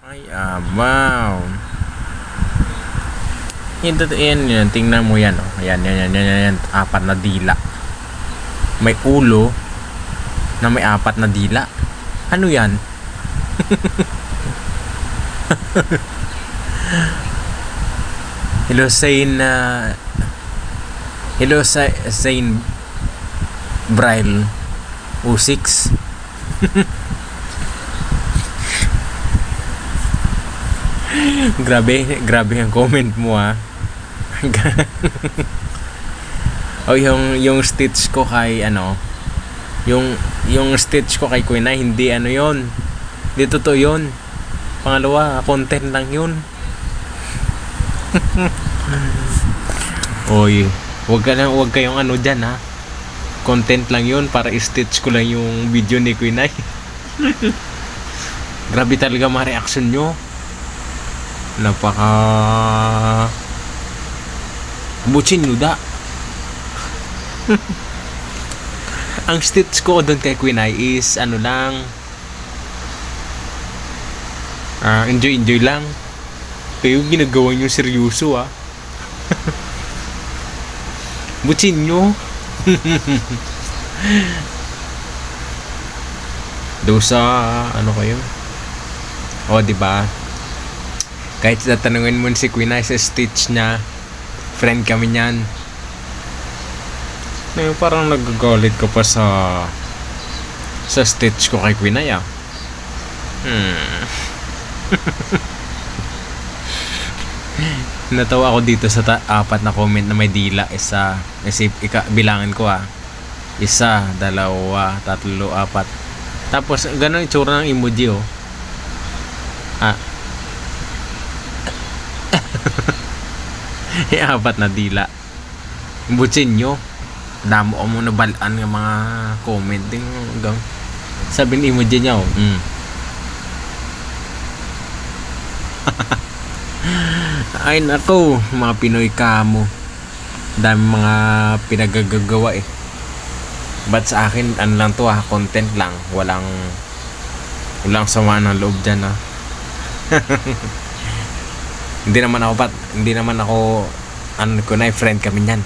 Ay, wow. Yan, tingnan mo yan, oh. Yan, apat na dila. May ulo na may apat na dila. Ano yan? Hello, Saint Braille O6. grabe ang comment mo, ha. O yung stitch ko kay yung stitch ko kay Queen ay hindi yon. Hindi totoo yon. Pangalawa, content lang yun. Oy, wag kayong diyan, ha. Content lang yun para i-stitch ko lang yung video ni Queen ay. Grabe talaga mga reaction nyo. Napaka bucin nyo da. Ang stitch ko doon kay Queen ay is enjoy lang. Pero ginagawa nyo seryoso, ha. Bucin nyo. Do sa kayo? O, diba? Kahit tatanungin mo si Queen ay sa stitch niya, friend kami niyan. Parang nagagalit ko pa sa stitch ko kay Queen ay, Natawa ako dito sa apat na comment na may dila. Bilangan ko, isa, dalawa, tatlo, apat. Tapos ganun yung tsura ng emoji, oh. Apat na dila. Butsin nyo. Damo ko muna balaan ng mga comment din. Sabi ng emoji niya, oh. Ay nako, mga Pinoy kamo. Dami mga pinagagagawa, eh. But sa akin, lang to, content lang. Walang sama ng loob dyan, ha. Hindi naman ako kunay friend kami niyan.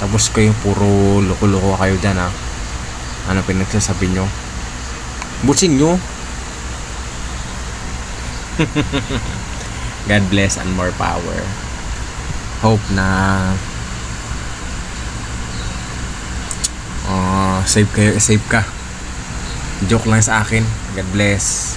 Tapos kayo puro loko-loko kayo dyan, ha. Ano pinagsasabi nyo? Busin nyo. God bless and more power. Hope na safe ka. Joke lang sa akin. God bless.